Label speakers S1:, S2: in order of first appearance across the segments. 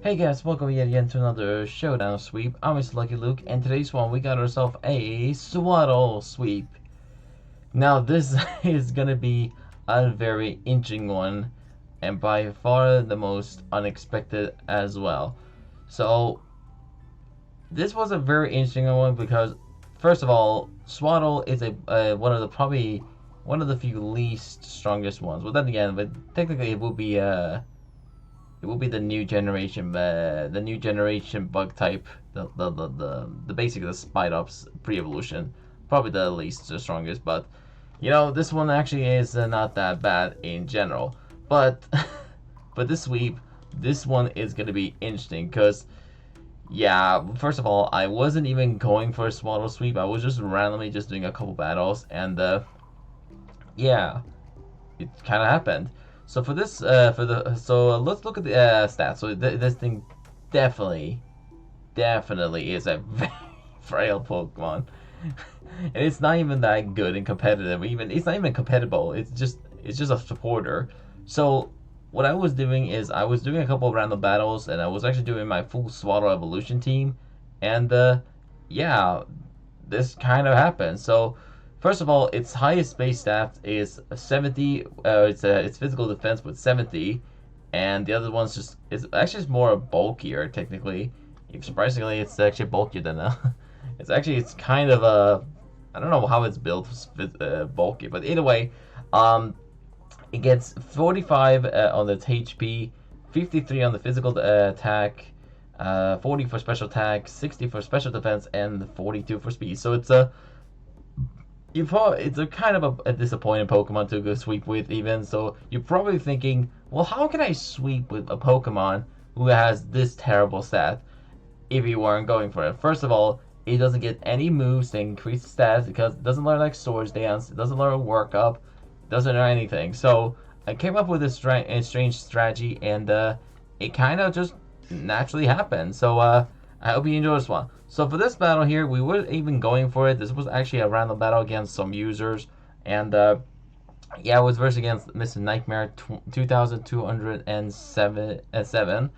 S1: Hey guys, welcome yet again to another Showdown sweep. I'm Mr. Lucky Luke, and today's one we got ourselves a Sewaddle sweep. Now this is gonna be a very interesting one, and by far the most unexpected as well. So this was a very interesting one because, first of all, Sewaddle is a one of the probably one of the few least strongest ones. Well, then again, but technically it will be the new generation bug type, the basic the Spite Ops pre-evolution, probably the least the strongest. But this one actually is not that bad in general. But but this sweep, this one is gonna be interesting because yeah, first of all, I wasn't even going for a Swaddle sweep. I was just randomly just doing a couple battles, and yeah, it kind of happened. So for this, let's look at the stats. So this thing definitely, definitely is a very frail Pokemon, and it's not even that good in competitive. Even it's not even compatible. It's just a supporter. So what I was doing is I was doing a couple of random battles, and I was actually doing my full Swaddle evolution team, and yeah, this kind of happened. So first of all, its highest base stat is 70. Its physical defense with 70, and the other one's just it's actually more bulkier technically. Surprisingly, it's actually bulkier than it's kind of a I don't know how it's built bulky, but either way, um, it gets 45 on its HP, 53 on the physical attack, 40 for special attack, 60 for special defense, and 42 for speed. So it's a kind of a disappointing Pokemon to go sweep with even. So you're probably thinking, well, how can I sweep with a Pokemon who has this terrible stat if you weren't going for it? First of all, it doesn't get any moves to increase stats because it doesn't learn like Swords Dance, it doesn't learn Work Up, it doesn't learn anything. So I came up with a strange strategy, and it kind of just naturally happened. So I hope you enjoy this one. So for this battle here, we weren't even going for it. This was actually a random battle against some users, and yeah, it was versus against Mr. Nightmare 2207,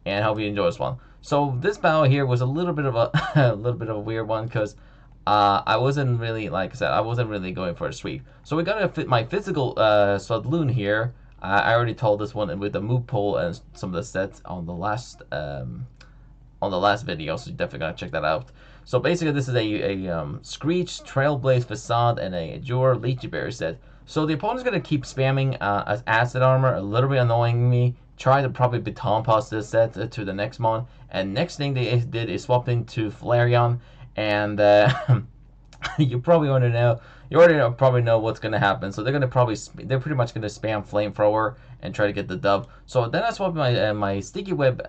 S1: and I hope you enjoy this one. So this battle here was a little bit of a a little bit of a weird one because I wasn't really, like I said, I wasn't really going for a sweep. So we gotta fit my physical Swadloon here. I already told this one with the move pool and some of the sets on the last video, so you definitely gotta check that out. So basically, this is a Screech, Trailblaze Facade, and a Azure Leechy Berry set. So the opponent's gonna keep spamming as Acid Armor, a little bit annoying me. Try to probably Baton Pass this set to the next mon. And next thing they did is swap into Flareon, and you probably already know. You already probably know what's gonna happen. So they're pretty much gonna spam Flamethrower and try to get the dub. So then I swapped my Sticky Web,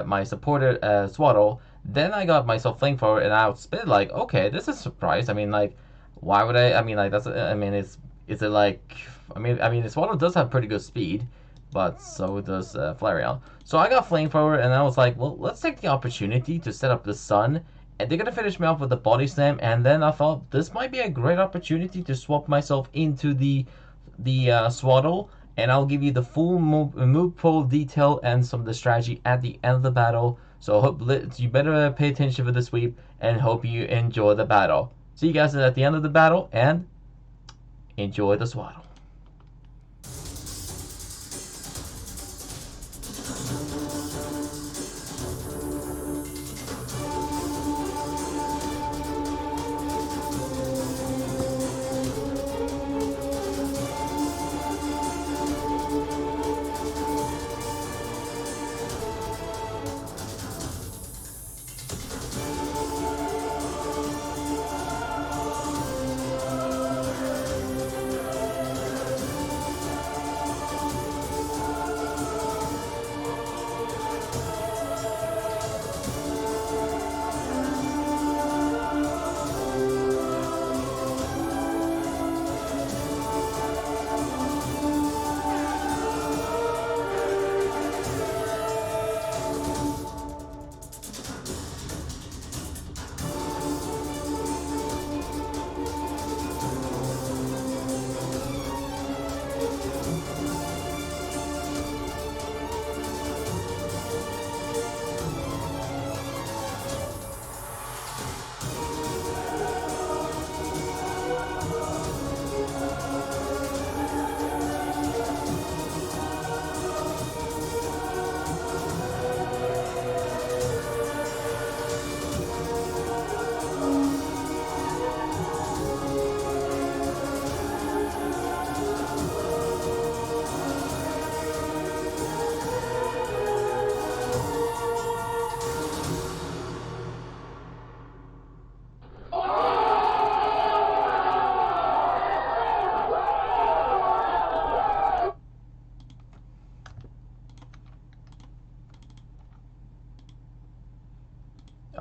S1: my supported Swaddle. Then I got myself Flamethrower, and I outspit. Like, okay, this is a surprise. I mean, like, why would I? I mean, like, that's. I mean, is it like? I mean, Swaddle does have pretty good speed, but so does Flareon. So I got Flamethrower, and I was like, well, let's take the opportunity to set up the Sun, and they're gonna finish me off with the Body Slam. And then I thought this might be a great opportunity to swap myself into the Swaddle, and I'll give you the full move pool detail and some of the strategy at the end of the battle. So you better pay attention for the sweep, and hope you enjoy the battle. See you guys at the end of the battle, and enjoy the Swaddle.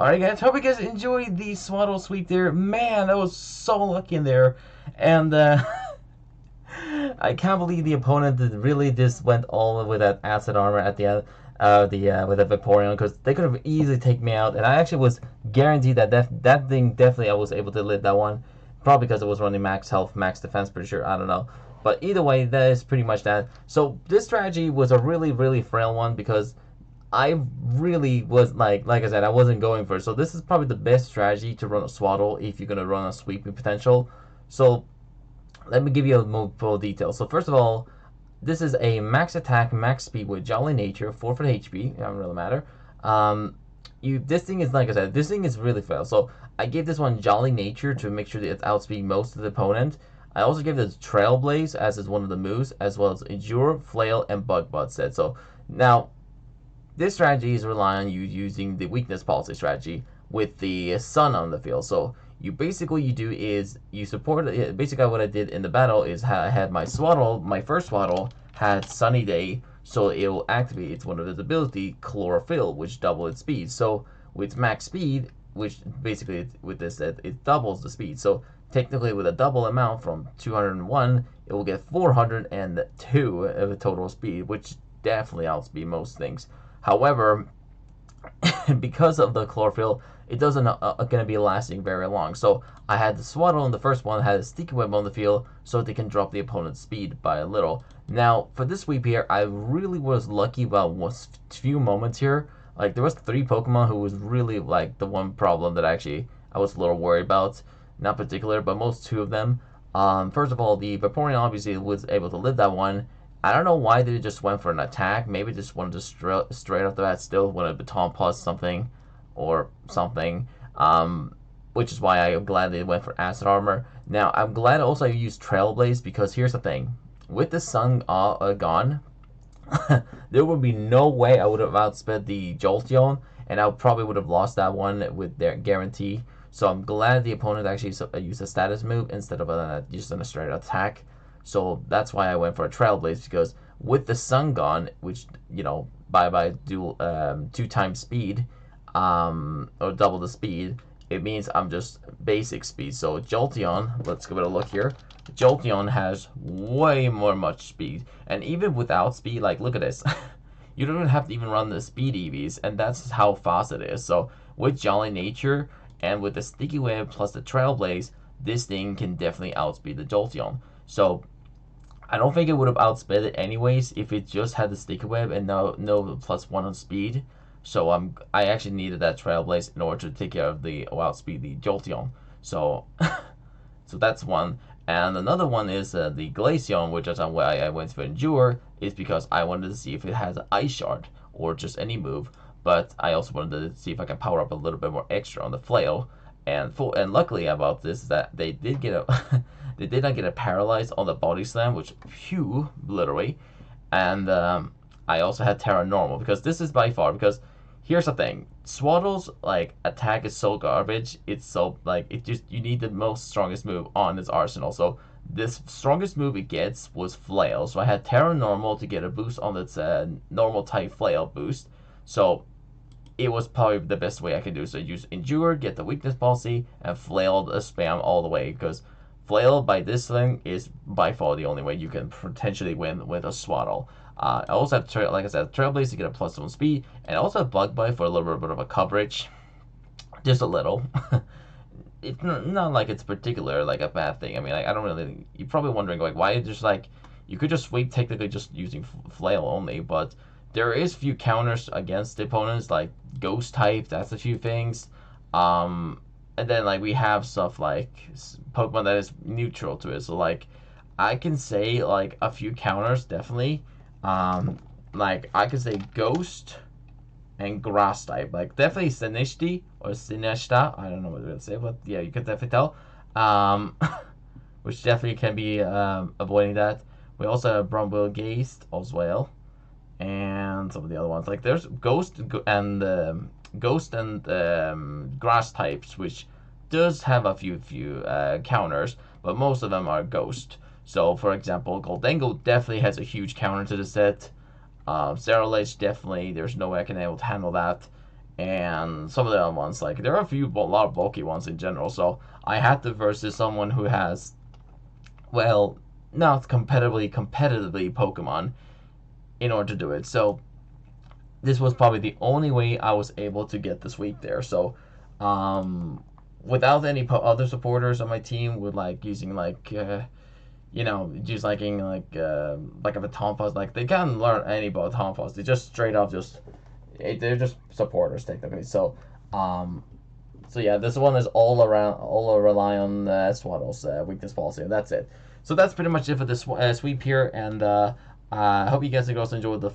S1: Alright guys, hope you guys enjoyed the Swaddle sweep there. Man, that was so lucky in there. And I can't believe the opponent really just went all with that acid armor at the end. With the Vaporeon, because they could have easily taken me out, and I actually was guaranteed that that thing definitely I was able to live that one, probably because it was running max health, max defense, pretty sure, I don't know, but either way, that is pretty much that. So this strategy was a really frail one because I really was like I said, I wasn't going for it. So this is probably the best strategy to run a Swaddle if you're gonna run a sweeping potential. So let me give you a more full detail. So first of all, this is a max attack, max speed with Jolly Nature, 4 for HP. It doesn't really matter. This thing is, like I said, this thing is really fail. So I gave this one Jolly Nature to make sure that it's outspeeding most of the opponent. I also gave this Trailblaze as is one of the moves, as well as Endure, Flail, and Bug Butt set. So now this strategy is relying on you using the weakness policy strategy with the sun on the field. So you do is you support it. Basically, what I did in the battle is I had my Swaddle, my first Swaddle had Sunny Day, so it will activate its one of its ability, Chlorophyll, which double its speed. So with max speed, which basically with this it doubles the speed. So technically, with a double amount from 201, it will get 402 of total speed, which definitely outspeed most things. However, because of the chlorophyll, it doesn't gonna be lasting very long. So I had the Swaddle in the first one, had a sticky web on the field, so they can drop the opponent's speed by a little. Now for this sweep here, I really was lucky about a few moments here. Like there was 3 Pokemon who was really like the one problem that I was a little worried about. Not particular, but most 2 of them. First of all, the Vaporeon obviously was able to live that one. I don't know why they just went for an attack. Maybe just wanted to straight off the bat still want a Baton Plus something or something. Which is why I'm glad they went for Acid Armor. Now, I'm glad also I used Trailblaze because here's the thing. With the sun gone, there would be no way I would have outsped the Jolteon, and I probably would have lost that one with their guarantee. So I'm glad the opponent actually used a status move instead of just a straight attack. So that's why I went for a Trailblaze, because with the sun gone, which, you know, by dual 2 times speed, or double the speed, it means I'm just basic speed. So Jolteon, let's give it a look here. Jolteon has way much speed, and even without speed, like look at this, you don't even have to even run the speed EVs, and that's how fast it is. So with Jolly Nature and with the Sticky Web plus the Trailblaze, this thing can definitely outspeed the Jolteon. So I don't think it would have outsped it anyways if it just had the Sticky Web and no +1 on speed. So I actually needed that Trailblaze in order to take care of the outspeed the Jolteon. So so that's one. And another one is the Glaceon, which is why I went for Endure, is because I wanted to see if it has an Ice Shard or just any move. But I also wanted to see if I can power up a little bit more extra on the Flail. And luckily about this is that they did get a they did not get a paralyzed on the Body Slam, which phew, literally. And I also had Terra Normal, because this is by far, because here's the thing, Swaddle's like attack is so garbage. It's so like you need the most strongest move on its arsenal. So this strongest move it gets was Flail. So I had Terra Normal to get a boost on its normal type Flail boost. So it was probably the best way I could do. So use Endure, get the weakness policy, and Flail spam all the way, because Flail by this thing is by far the only way you can potentially win with a Swaddle. I also have, like I said, Trailblaze to get a +1 speed, and I also have Bug Bite for a little bit of a coverage. Just a little. It's not like it's particular like a bad thing. I mean, like, I don't really. You're probably wondering like why just like you could just sweep technically just using Flail only, but there is few counters against the opponents like Ghost type. That's a few things. And then like we have stuff like Pokemon that is neutral to it. So like I can say like a few counters definitely. Like I could say Ghost and Grass type. Like definitely Sinishti or Sineshta. I don't know what to say, but yeah, you could definitely tell. Which definitely can be avoiding that. We also have Brumbill Geist as well, and some of the other ones. Like there's Ghost and Grass types, which does have a few counters, but most of them are Ghost. So, for example, Goldengo definitely has a huge counter to the set. Zerolage definitely, there's no way I can able to handle that. and some of the other ones, like there are a lot of bulky ones in general. So I had to versus someone who has, well, not competitively Pokemon in order to do it. So this was probably the only way I was able to get the sweep there. So without any other supporters on my team, with like using like just liking like a baton pass, like they can't learn any about baton pass. They just straight up they're just supporters technically. So yeah, this one is all rely on Sewaddle's weakness policy, and that's it. So that's pretty much it for this sweep here, and I hope you guys and girls enjoyed the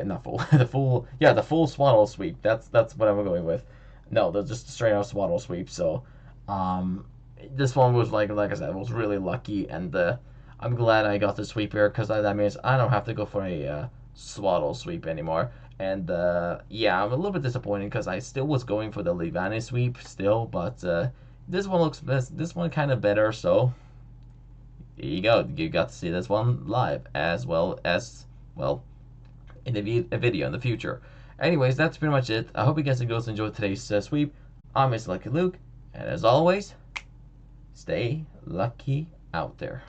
S1: not full the full Sewaddle sweep. That's what I'm going with. No, they're just straight out Sewaddle sweep. So this one was like I said, was really lucky, and I'm glad I got the sweep here because that means I don't have to go for a Sewaddle sweep anymore. And yeah, I'm a little bit disappointed because I still was going for the Leavanny sweep still, but this one kind of better. So there you go. You got to see this one live as well in a video in the future. Anyways, that's pretty much it. I hope you guys and girls enjoyed today's sweep. I'm Mr. Lucky Luke, and as always, stay lucky out there.